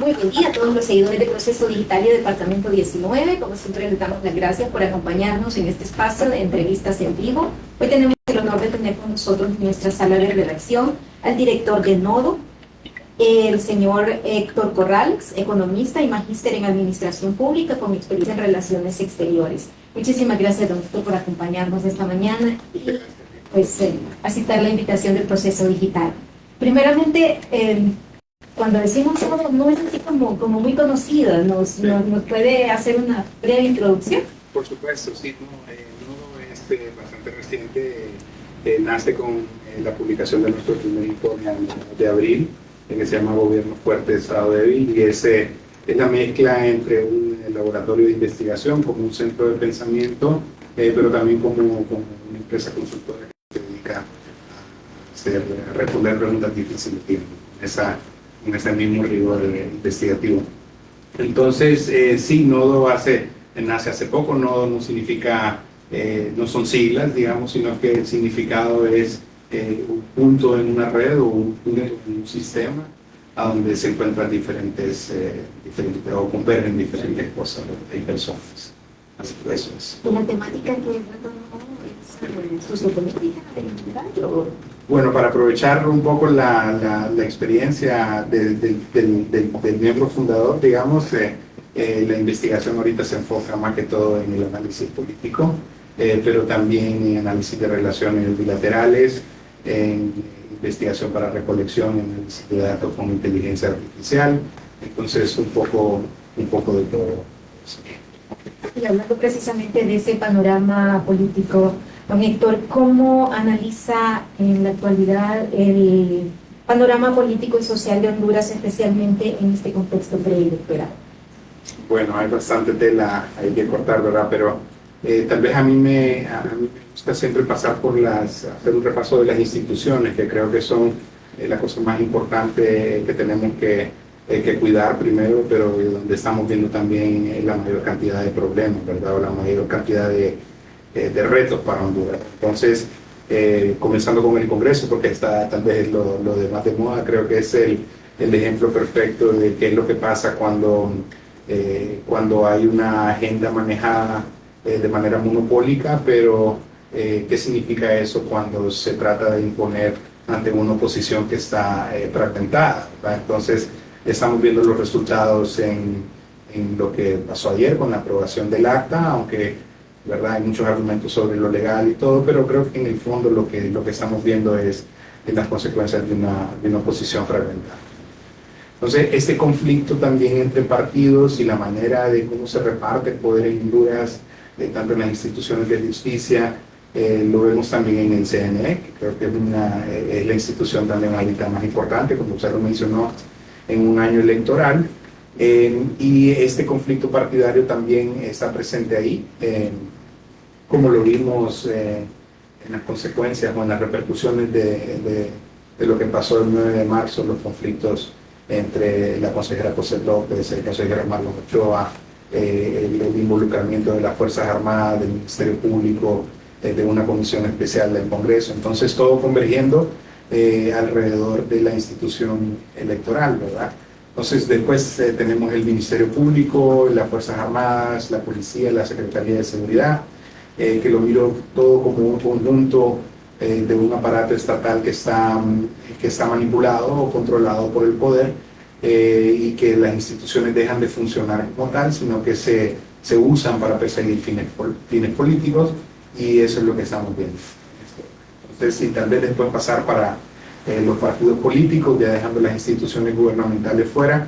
Muy buen día a todos los seguidores de Proceso Digital y Departamento 19. Como siempre, les damos las gracias por acompañarnos en este espacio de entrevistas en vivo. Hoy tenemos el honor de tener con nosotros en nuestra sala de redacción al director de Nodo, el señor Héctor Corrales, economista y magíster en Administración Pública con experiencia en Relaciones Exteriores. Muchísimas gracias, don Héctor, por acompañarnos esta mañana y pues, aceptar la invitación del Proceso Digital. Primeramente, cuando decimos Nodo, no es así como muy conocida. ¿Nos puede hacer una breve introducción? Por supuesto, sí. Nodo es bastante reciente. Nace con la publicación de nuestro primer informe de abril, que se llama Gobierno Fuerte, Estado Débil, y es la mezcla entre un laboratorio de investigación, como un centro de pensamiento, pero también como una empresa consultora que se dedica a responder preguntas difíciles en ese mismo rigor investigativo. Entonces, sí, Nodo nace hace poco. Nodo no significa, no son siglas, digamos, sino que el significado es un punto en una red o un túnel en un sistema a donde se encuentran diferentes o convergen diferentes cosas y personas. Así que eso es. ¿Y la temática que es sociopolítica en o? Bueno, para aprovechar un poco la experiencia del miembro fundador, digamos, la investigación ahorita se enfoca más que todo en el análisis político, pero también en análisis de relaciones bilaterales, en investigación para recolección, en análisis de datos con inteligencia artificial. Entonces, un poco de todo. Y hablando precisamente de ese panorama político, don Héctor, ¿cómo analiza en la actualidad el panorama político y social de Honduras, especialmente en este contexto preelectoral? Bueno, hay bastante tela, hay que cortar, ¿verdad? Pero tal vez a mí me gusta siempre pasar hacer un repaso de las instituciones, que creo que son la cosa más importante que tenemos que cuidar primero, pero donde estamos viendo también la mayor cantidad de problemas, ¿verdad? O la mayor cantidad de retos para Honduras. Entonces, comenzando con el Congreso, porque está tal vez lo de más de moda, creo que es el ejemplo perfecto de qué es lo que pasa cuando hay una agenda manejada de manera monopólica, pero qué significa eso cuando se trata de imponer ante una oposición que está fragmentada, ¿verdad? Entonces, estamos viendo los resultados en lo que pasó ayer con la aprobación del acta, aunque, ¿verdad?, hay muchos argumentos sobre lo legal y todo, pero creo que en el fondo lo que estamos viendo es las consecuencias de una oposición fragmentada. Entonces, este conflicto también entre partidos y la manera de cómo se reparte el poder en Honduras, tanto en las instituciones de justicia, lo vemos también en el CNE, que creo que es la institución también ahorita más importante, como usted lo mencionó, en un año electoral. Y este conflicto partidario también está presente ahí, como lo vimos en las consecuencias o en las repercusiones de lo que pasó el 9 de marzo, los conflictos entre la consejera José López, el consejero Marlon Ochoa, el involucramiento de las Fuerzas Armadas, del Ministerio Público, de una comisión especial del Congreso. Entonces, todo convergiendo alrededor de la institución electoral, ¿verdad? Entonces, después tenemos el Ministerio Público, las Fuerzas Armadas, la Policía, la Secretaría de Seguridad, que lo miro todo como un conjunto de un aparato estatal que está manipulado o controlado por el poder, y que las instituciones dejan de funcionar como tal, sino que se usan para perseguir fines políticos, y eso es lo que estamos viendo. Entonces, si tal vez después pasar para los partidos políticos, ya dejando las instituciones gubernamentales fuera,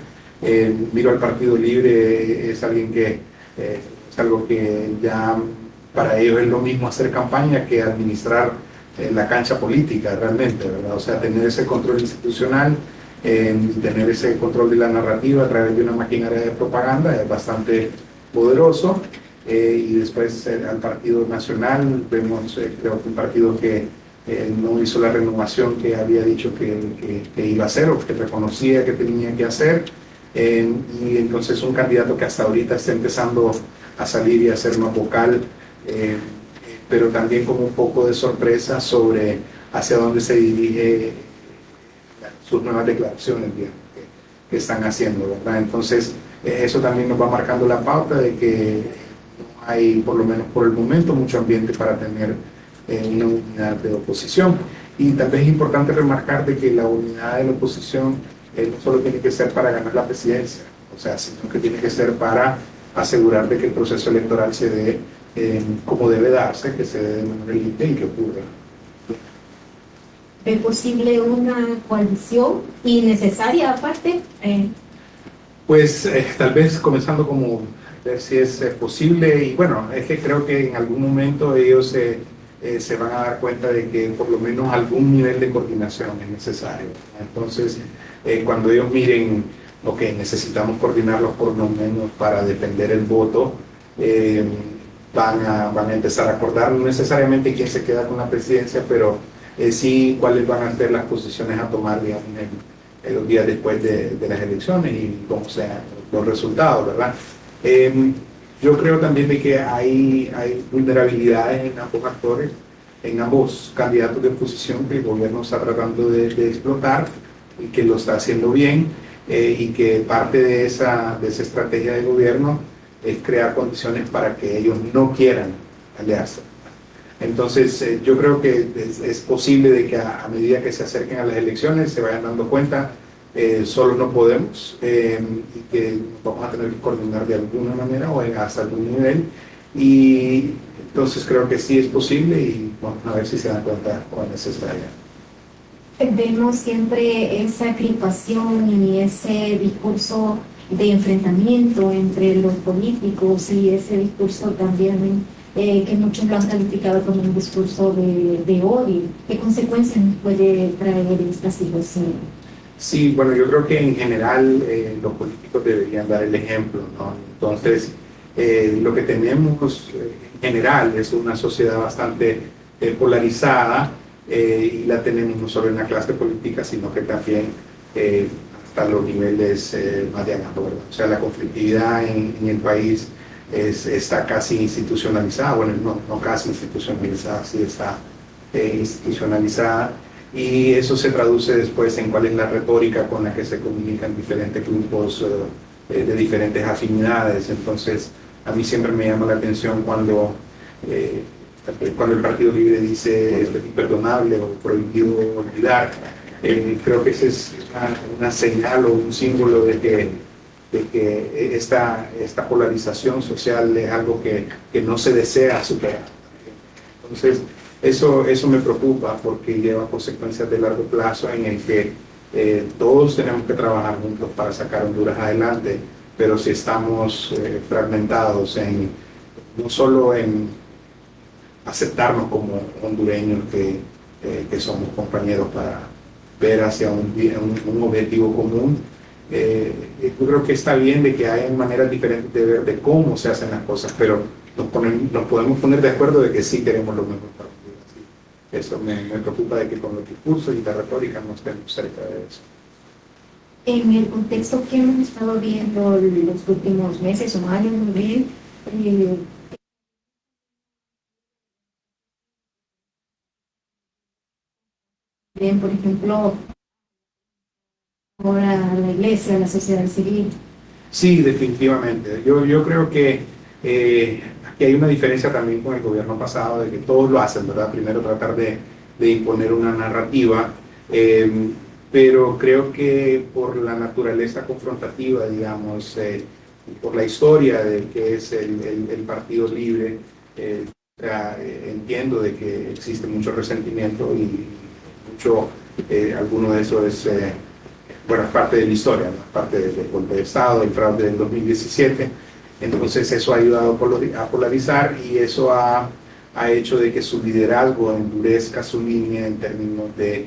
miro al Partido Libre, es alguien que es algo que ya para ellos es lo mismo hacer campaña que administrar la cancha política realmente, ¿verdad? O sea, tener ese control institucional, tener ese control de la narrativa a través de una maquinaria de propaganda es bastante poderoso. Y después al Partido Nacional vemos, creo que un partido que no hizo la renovación que había dicho que iba a hacer o que reconocía que tenía que hacer, y entonces un candidato que hasta ahorita está empezando a salir y a ser más vocal, pero también como un poco de sorpresa sobre hacia dónde se dirige sus nuevas declaraciones, digamos, que están haciendo, ¿verdad? Entonces, eso también nos va marcando la pauta de que no hay, por lo menos por el momento, mucho ambiente para tener una unidad de oposición. Y tal vez es importante remarcar de que la unidad de la oposición no solo tiene que ser para ganar la presidencia, o sea, sino que tiene que ser para asegurar de que el proceso electoral se dé como debe darse, que se dé de manera limpia y que ocurra. ¿Es posible una coalición innecesaria aparte? Pues tal vez comenzando como ver si es posible, y bueno, es que creo que en algún momento ellos se van a dar cuenta de que por lo menos algún nivel de coordinación es necesario. Entonces, cuando ellos miren, ok, necesitamos coordinarlos por lo menos para defender el voto, van a empezar a acordar, no necesariamente quién se queda con la presidencia, pero sí cuáles van a ser las posiciones a tomar, digamos, en los días después de las elecciones y cómo sean los resultados, ¿verdad? Yo creo también de que hay vulnerabilidades en ambos actores, en ambos candidatos de oposición que el gobierno está tratando de explotar y que lo está haciendo bien, y que parte de esa estrategia de gobierno es crear condiciones para que ellos no quieran aliarse. Entonces, yo creo que es posible de que a medida que se acerquen a las elecciones se vayan dando cuenta, solo no podemos, y que vamos a tener que coordinar de alguna manera o hasta algún nivel. Y entonces creo que sí es posible y vamos a ver si se dan cuenta cuál es necesaria. Vemos siempre esa crispación y ese discurso de enfrentamiento entre los políticos y ese discurso también que muchos lo han calificado como un discurso de odio. ¿Qué consecuencias nos puede traer esta situación? Sí, bueno, yo creo que en general los políticos deberían dar el ejemplo, ¿no? Entonces, lo que tenemos en general es una sociedad bastante polarizada, y la tenemos no solo en la clase política, sino que también hasta los niveles más de abajo, ¿verdad? O sea, la conflictividad en el país está casi institucionalizada, bueno, no casi institucionalizada, sí está institucionalizada, y eso se traduce después en cuál es la retórica con la que se comunican diferentes grupos de diferentes afinidades. Entonces, a mí siempre me llama la atención cuando el Partido Libre dice es imperdonable o prohibido olvidar. Creo que esa es una señal o un símbolo de que esta polarización social es algo que no se desea superar. Entonces, eso me preocupa porque lleva consecuencias de largo plazo en el que todos tenemos que trabajar juntos para sacar Honduras adelante, pero si estamos fragmentados no solo en aceptarnos como hondureños que somos compañeros para ver hacia un objetivo común, yo creo que está bien de que hay maneras diferentes de ver de cómo se hacen las cosas, pero nos podemos poner de acuerdo de que sí queremos lo mejor para Honduras. Eso me preocupa de que con los discursos y la retórica no estemos cerca de eso. En el contexto que hemos estado viendo los últimos meses o años, muy bien, por ejemplo, ahora la iglesia, la sociedad civil. Sí, definitivamente. Yo creo que aquí hay una diferencia también con el gobierno pasado, de que todos lo hacen, ¿verdad? Primero tratar de imponer una narrativa, pero creo que por la naturaleza confrontativa, digamos, por la historia de que es el Partido Libre, entiendo de que existe mucho resentimiento y alguno de eso es bueno, es parte de la historia, ¿no? Parte del golpe de Estado, el fraude del 2017. Entonces eso ha ayudado a polarizar y eso ha hecho de que su liderazgo endurezca su línea en términos de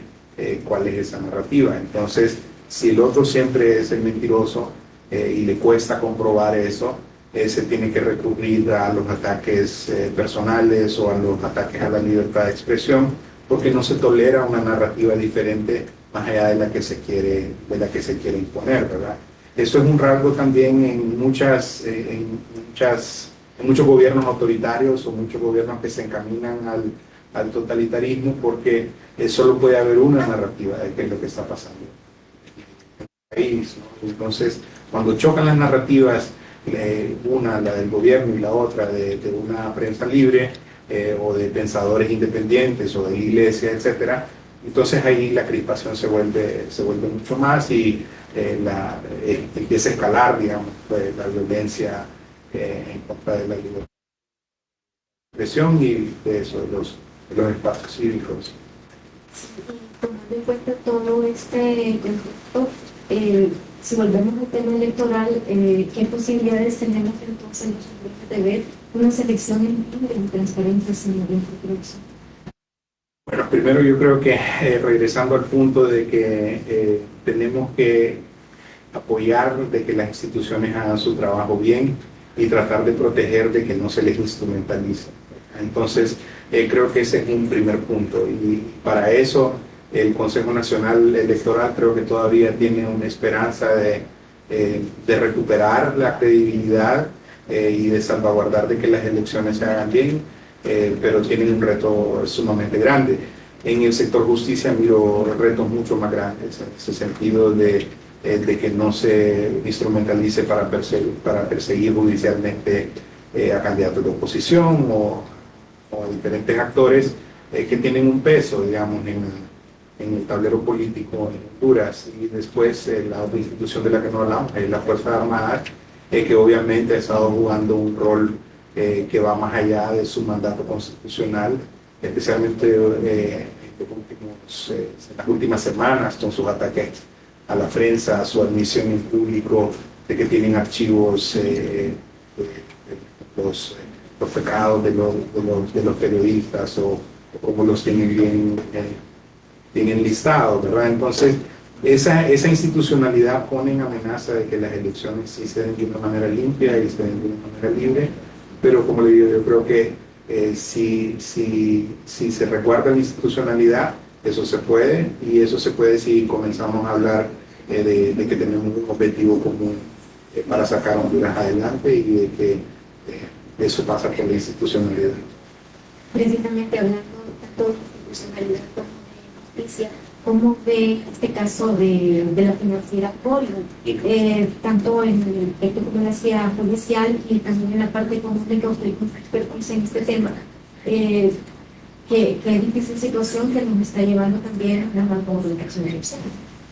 cuál es esa narrativa. Entonces, si el otro siempre es el mentiroso y le cuesta comprobar eso, se tiene que recurrir a los ataques personales o a los ataques a la libertad de expresión, porque no se tolera una narrativa diferente más allá de la que se quiere imponer, ¿verdad? Eso es un rasgo también en muchos gobiernos autoritarios o muchos gobiernos que se encaminan al totalitarismo, porque solo puede haber una narrativa de qué es lo que está pasando. país, ¿no? Entonces, cuando chocan las narrativas, una, la del gobierno, y la otra de una prensa libre, o de pensadores independientes, o de la iglesia, etcétera, entonces ahí la crispación se vuelve mucho más y empieza a escalar, digamos, la violencia en contra de la libertad de expresión y de eso, de los espacios cívicos. Sí, y tomando en cuenta todo este contexto, si volvemos al tema electoral, ¿qué posibilidades tenemos entonces los de ver unas elecciones libres y transparentes en el próximo? Bueno, primero yo creo que regresando al punto de que tenemos que apoyar de que las instituciones hagan su trabajo bien y tratar de proteger de que no se les instrumentalice. Entonces, creo que ese es un primer punto y para eso el Consejo Nacional Electoral creo que todavía tiene una esperanza de recuperar la credibilidad y de salvaguardar de que las elecciones se hagan bien, pero tienen un reto sumamente grande. En el sector justicia miro retos mucho más grandes, en ese sentido de que no se instrumentalice para perseguir judicialmente a candidatos de oposición o a diferentes actores que tienen un peso, digamos, en el tablero político en Honduras. Y después la otra institución de la que no hablamos es la Fuerza Armada, que obviamente ha estado jugando un rol que va más allá de su mandato constitucional, especialmente en las últimas semanas con sus ataques a la prensa, su admisión en público de que tienen archivos los pecados de los periodistas o como los tienen bien enlistados, ¿verdad? Entonces, esa institucionalidad pone en amenaza de que las elecciones sí se den de una manera limpia y se den de una manera libre, pero como le digo, yo creo que si se recuerda la institucionalidad, eso se puede, y eso se puede si comenzamos a hablar de que tenemos un objetivo común para sacar a Honduras adelante y de que eso pasa por la institucionalidad. Precisamente hablando tanto de institucionalidad como de justicia, ¿cómo ve este caso de la financiera Corium? Tanto en el aspecto, como decía, judicial y también en la parte económica, usted como expertos en este tema. Qué difícil situación que nos está llevando también a la comunicación social.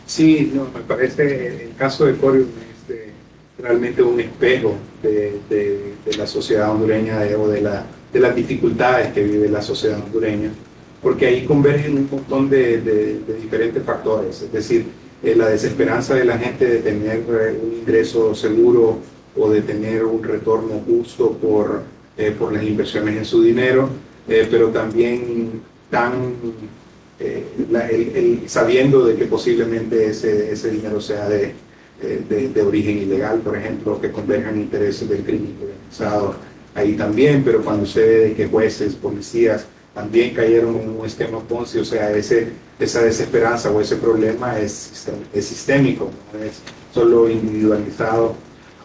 Sí, no, me parece el caso de Corium es realmente un espejo de la sociedad hondureña o de las dificultades que vive la sociedad hondureña, porque ahí convergen un montón de diferentes factores, es decir, la desesperanza de la gente de tener un ingreso seguro o de tener un retorno justo por las inversiones en su dinero, pero también sabiendo de que posiblemente ese dinero sea de origen ilegal, por ejemplo, que converjan intereses del crimen organizado ahí también, pero cuando usted ve de que jueces, policías también cayeron en un esquema Ponzi, o sea, esa desesperanza o ese problema es sistémico, no es solo individualizado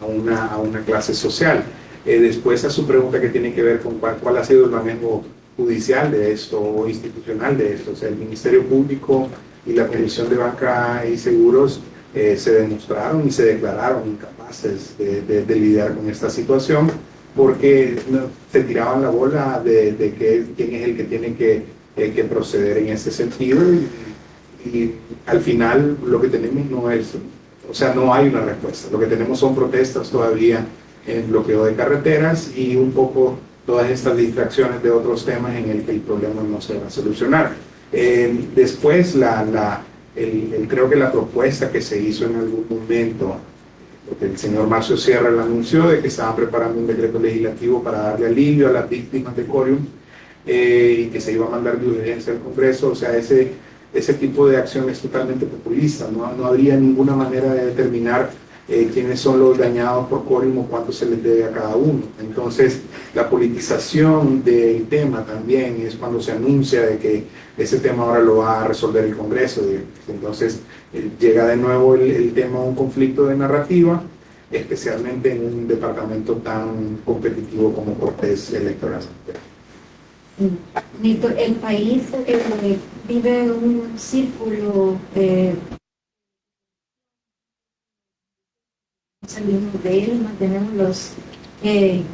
a una clase social. Después a su pregunta que tiene que ver con cuál ha sido el manejo judicial de esto o institucional de esto, o sea, el Ministerio Público y la Comisión de Banca y Seguros se demostraron y se declararon incapaces de lidiar con esta situación porque se tiraban la bola de quién es el que tiene que proceder en ese sentido y al final lo que tenemos no es, o sea, no hay una respuesta, lo que tenemos son protestas todavía en bloqueo de carreteras y un poco todas estas distracciones de otros temas en el que el problema no se va a solucionar. Después, creo que la propuesta que se hizo en algún momento, porque el señor Marcio Sierra lo anunció, de que estaban preparando un decreto legislativo para darle alivio a las víctimas de Corium y que se iba a mandar de urgencia al Congreso, o sea, ese tipo de acción es totalmente populista, no habría ninguna manera de determinar quiénes son los dañados por Corium o cuánto se les debe a cada uno. Entonces, la politización del tema también es cuando se anuncia de que ese tema ahora lo va a resolver el Congreso. Entonces, llega de nuevo el tema a un conflicto de narrativa, especialmente en un departamento tan competitivo como Cortés electoral. Néstor, el país vive un círculo salimos de él, mantenemos los y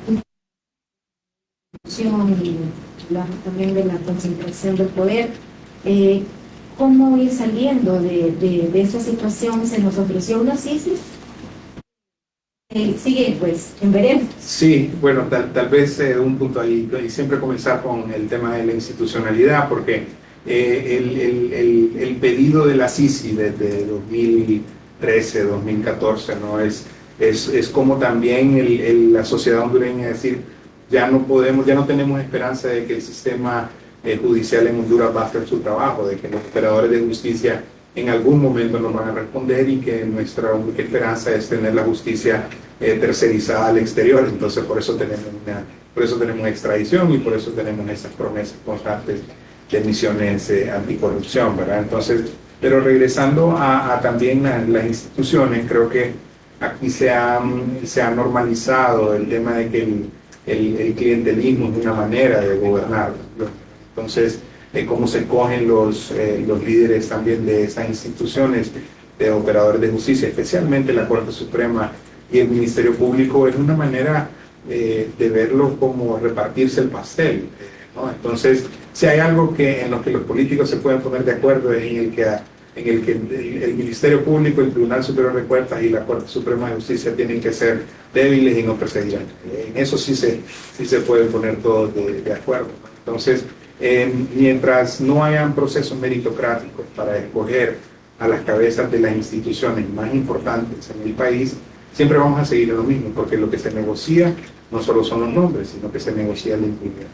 hablamos también de la concentración del poder. ¿Cómo ir saliendo de esta situación? Se nos ofreció una CICI. Sigue pues en veremos. Sí, bueno, tal vez un punto ahí, y siempre comenzar con el tema de la institucionalidad, porque el pedido de la CICI desde 2013, 2014, ¿no? es como también la sociedad hondureña decir, ya no tenemos esperanza de que el sistema judicial en Honduras va a hacer su trabajo, de que los operadores de justicia en algún momento nos van a responder y que nuestra única esperanza es tener la justicia tercerizada al exterior. Entonces por eso tenemos extradición y por eso tenemos esas promesas constantes de misiones anticorrupción, ¿verdad? Entonces, pero regresando a también las instituciones, creo que aquí se ha normalizado el tema de que el clientelismo es una manera de gobernar, ¿no? Entonces, cómo se cogen los líderes también de estas instituciones de operadores de justicia, especialmente la Corte Suprema y el Ministerio Público, es una manera de verlo como repartirse el pastel, ¿no? Entonces, si hay algo en lo que los políticos se pueden poner de acuerdo es en el que el Ministerio Público, el Tribunal Superior de Cuentas y la Corte Suprema de Justicia tienen que ser débiles y no perseguibles. En eso sí se pueden poner todos de acuerdo, ¿no? Entonces, mientras no hayan procesos meritocráticos para escoger a las cabezas de las instituciones más importantes en el país, siempre vamos a seguir en lo mismo, porque lo que se negocia no solo son los nombres, sino que se negocia la impunidad.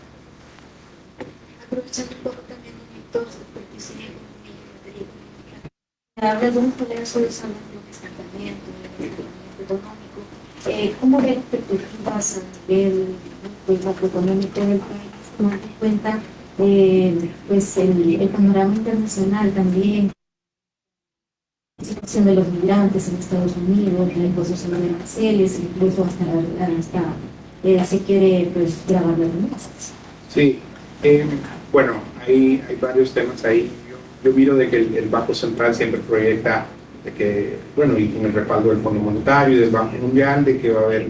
Aprovechando un poco también, doctor, porque sigue habla de un progreso de salud, de estancamiento, de económico. ¿Cómo ve perspectivas a nivel macroeconómico del país, tomando en cuenta pues el panorama internacional también, la situación de los migrantes en Estados Unidos, la imposición de aranceles, incluso hasta se quiere pues grabar las remesas? Sí, bueno, hay varios temas ahí. Yo miro de que el Banco Central siempre proyecta de que, bueno, y con el respaldo del Fondo Monetario y del Banco Mundial, de que va a haber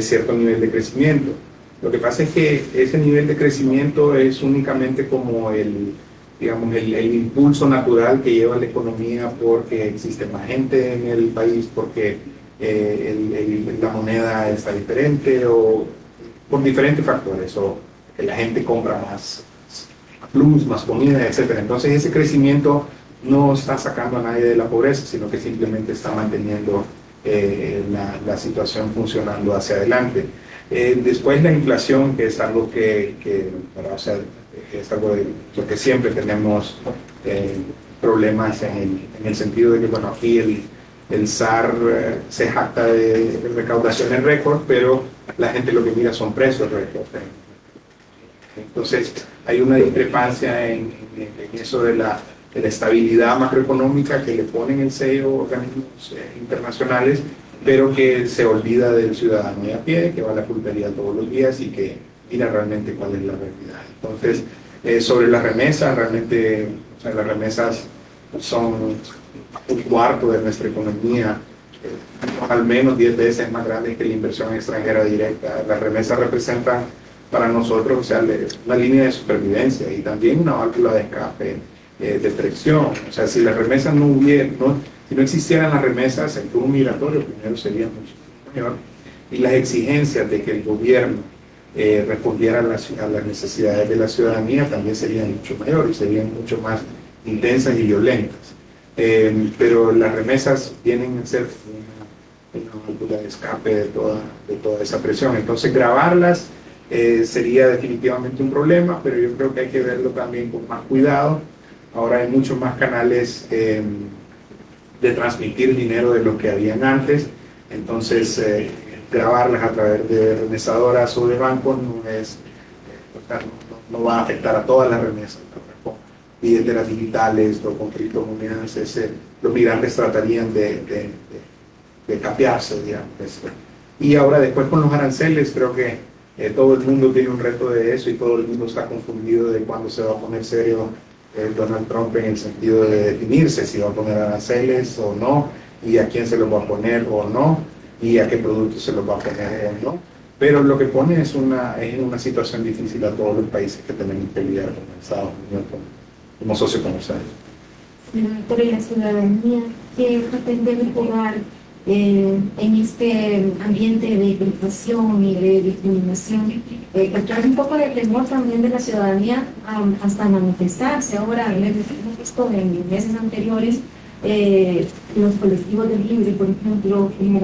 cierto nivel de crecimiento. Lo que pasa es que ese nivel de crecimiento es únicamente como el impulso natural que lleva la economía porque existe más gente en el país, porque la moneda está diferente o por diferentes factores, o que la gente compra más plus, más comida, etc. Entonces ese crecimiento no está sacando a nadie de la pobreza, sino que simplemente está manteniendo la situación funcionando hacia adelante. Después la inflación, que es algo o sea, es algo de lo que siempre tenemos problemas en el sentido de que, bueno, aquí el SAR se jacta de recaudaciones récord, pero la gente lo que mira son precios récord. Entonces hay una discrepancia en eso de la estabilidad macroeconómica que le ponen el sello organismos internacionales, pero que se olvida del ciudadano de a pie, que va a la pulpería todos los días y que mira realmente cuál es la realidad. Entonces, sobre las remesas, realmente, o sea, las remesas son un cuarto de nuestra economía, al menos 10 veces más grande que la inversión extranjera directa. Las remesas representan para nosotros, o sea, una línea de supervivencia y también una válvula de escape, de presión. O sea, si las remesas si no existieran las remesas, el flujo migratorio primero sería mucho mayor y las exigencias de que el gobierno respondiera a las necesidades de la ciudadanía también serían mucho mayores y serían mucho más intensas y violentas. Pero las remesas vienen a ser una válvula de escape de toda esa presión. Entonces, grabarlas sería definitivamente un problema, pero yo creo que hay que verlo también con más cuidado. Ahora hay muchos más canales de transmitir dinero de lo que habían antes, entonces grabarlas a través de remesadoras o de bancos no va a afectar a todas las remesas, ¿no? Con billeteras digitales o con criptomonedas, los migrantes tratarían de capearse, digamos. Y ahora después con los aranceles creo que todo el mundo tiene un reto de eso y todo el mundo está confundido de cuándo se va a poner serio Donald Trump en el sentido de definirse si va a poner aranceles o no y a quién se los va a poner o no. y a qué productos se los va a poner, ¿no? Pero lo que pone es en una situación difícil a todos los países que tenemos que lidiar con Estados Unidos como socio comercial. Pero la ciudadanía, ¿qué pretende mejorar en este ambiente de filtración y de discriminación? Trae un poco de temor también de la ciudadanía hasta manifestarse. Ahora, hemos visto en meses anteriores los colectivos de libre, por ejemplo, cómo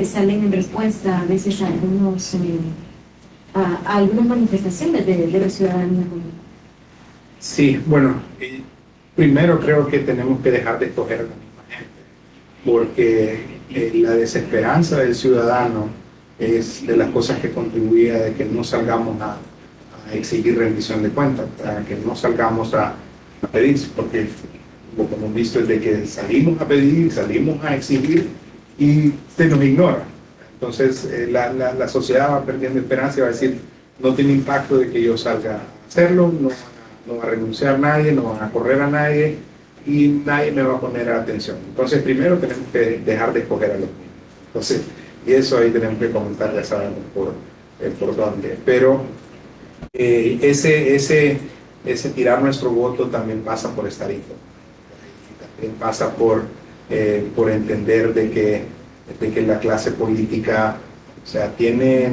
salen en respuesta a veces a algunas manifestaciones de la ciudadanía. Sí, bueno, primero creo que tenemos que dejar de escoger a la misma gente, porque la desesperanza del ciudadano es de las cosas que contribuye a que no salgamos a exigir rendición de cuentas, a que no salgamos a pedir, porque lo que hemos visto es de que salimos a pedir, salimos a exigir y se nos ignora. Entonces la sociedad va perdiendo esperanza y va a decir, no tiene impacto de que yo salga a hacerlo, no va a renunciar nadie, no van a correr a nadie y nadie me va a poner atención. Entonces primero tenemos que dejar de escoger a los mismos. Entonces, y eso ahí tenemos que comentar, ya sabemos por dónde. Pero ese tirar nuestro voto también pasa por estar informado. También pasa por entender de que la clase política, o sea, tiene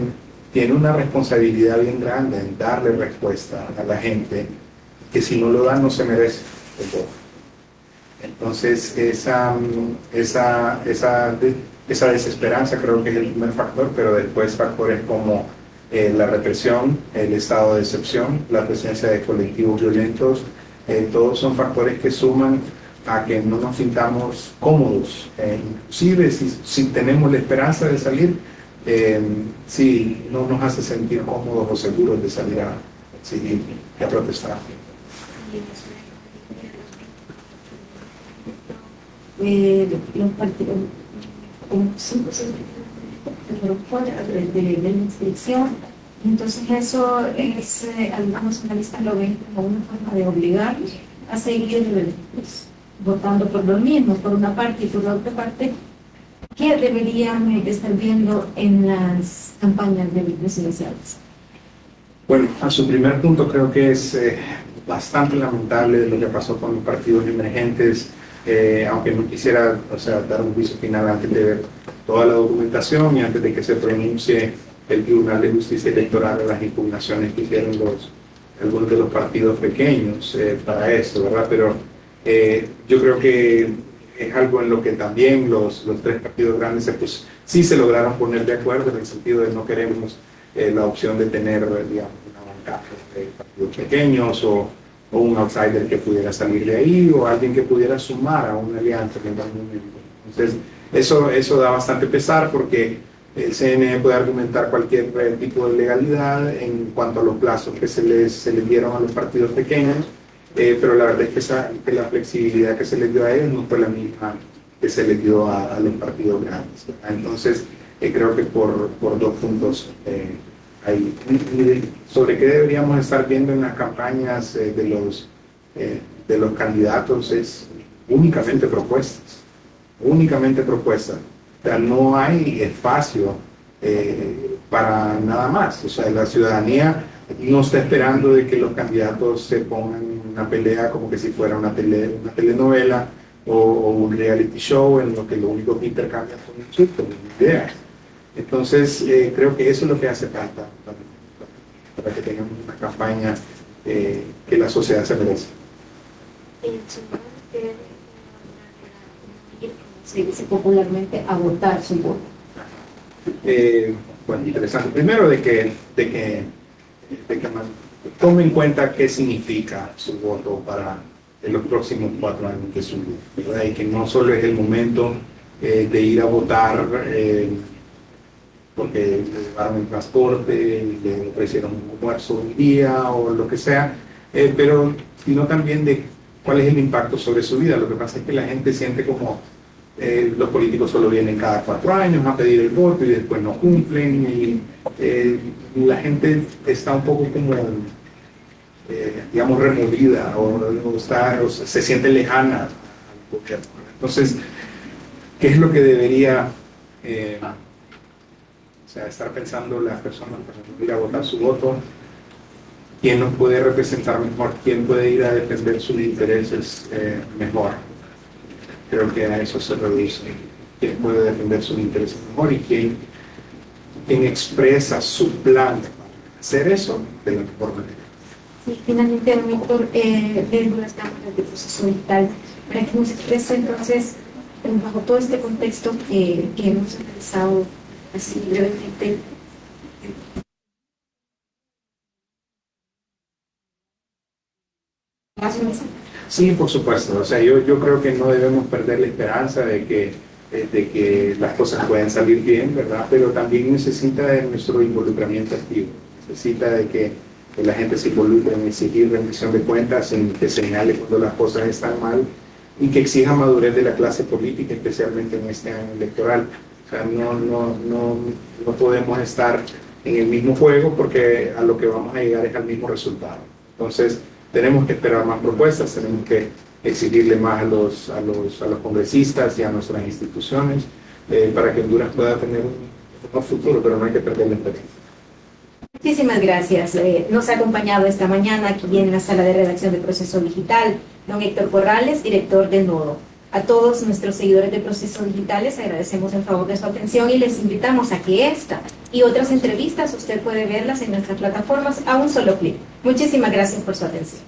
una responsabilidad bien grande en darle respuesta a la gente que si no lo da no se merece el voto. Entonces esa desesperanza creo que es el primer factor, pero después factores como la represión, el estado de excepción, la presencia de colectivos violentos, todos son factores que suman a que no nos sintamos cómodos, inclusive si tenemos la esperanza de salir, sí, no nos hace sentir cómodos o seguros de salir a exigir y a protestar. Los partidos, como 5 fuera de la inscripción, entonces eso es, algunos analistas lo ven como una forma de obligar a seguir votando por los mismos, por una parte, y por la otra parte, ¿qué deberían estar viendo en las campañas presidenciales? Bueno, a su primer punto creo que es bastante lamentable lo que pasó con los partidos emergentes, aunque no quisiera, o sea, dar un juicio final antes de ver toda la documentación y antes de que se pronuncie el Tribunal de Justicia Electoral a las impugnaciones que hicieron algunos de los partidos pequeños para esto, ¿verdad? Pero yo creo que es algo en lo que también los 3 partidos grandes pues, sí se lograron poner de acuerdo en el sentido de no queremos la opción de tener, digamos, una bancada de partidos pequeños o un outsider que pudiera salir de ahí o alguien que pudiera sumar a una alianza en algún momento. Entonces, eso da bastante pesar porque el CNE puede argumentar cualquier tipo de legalidad en cuanto a los plazos que se les dieron a los partidos pequeños, pero la verdad es que la flexibilidad que se les dio a ellos no fue la misma que se les dio a los partidos grandes, ¿verdad? Entonces, creo que por 2 puntos ahí. Sobre qué deberíamos estar viendo en las campañas de los candidatos es únicamente propuestas. O sea, no hay espacio para nada más. O sea, la ciudadanía no está esperando de que los candidatos se pongan en una pelea como que si fuera una telenovela o un reality show en lo que lo único que intercambian son insultos, ideas. Entonces, creo que eso es lo que hace falta para que tengamos una campaña que la sociedad se merece. Se dice popularmente a votar su voto. Bueno, interesante. Primero de que tome en cuenta qué significa su voto para los próximos 4 años de su vida, ¿verdad? Y que no solo es el momento de ir a votar porque le llevaron el transporte, le ofrecieron un almuerzo un día o lo que sea, pero sino también de cuál es el impacto sobre su vida. Lo que pasa es que la gente siente como los políticos solo vienen cada 4 años a pedir el voto y después no cumplen y la gente está un poco como, digamos, removida o se siente lejana al gobierno. Entonces, ¿qué es lo que debería O sea, estar pensando las personas para ir a votar su voto, quién nos puede representar mejor, quién puede ir a defender sus intereses mejor. Creo que a eso se reduce. Quién puede defender sus intereses mejor y quién expresa su plan para hacer eso de la mejor manera. Sí, finalmente, doctor, dentro de las cámaras de proceso digital, para que nos exprese entonces, bajo todo este contexto que hemos analizado así brevemente, Sí, por supuesto. O sea, yo creo que no debemos perder la esperanza de que las cosas pueden salir bien, ¿verdad? Pero también necesita de nuestro involucramiento activo. Necesita de que la gente se involucre en exigir rendición de cuentas, en que señale cuando las cosas están mal y que exija madurez de la clase política, especialmente en este año electoral. O sea, no podemos estar en el mismo juego porque a lo que vamos a llegar es al mismo resultado. Entonces, tenemos que esperar más propuestas, tenemos que exigirle más a los congresistas y a nuestras instituciones para que Honduras pueda tener un mejor futuro, pero no hay que perder la esperanza. Muchísimas gracias. Nos ha acompañado esta mañana aquí en la sala de redacción de Proceso Digital, don Héctor Corrales, director del Nodo. A todos nuestros seguidores de Proceso Digital les agradecemos el favor de su atención y les invitamos a que esta y otras entrevistas usted puede verlas en nuestras plataformas a un solo clic. Muchísimas gracias por su atención.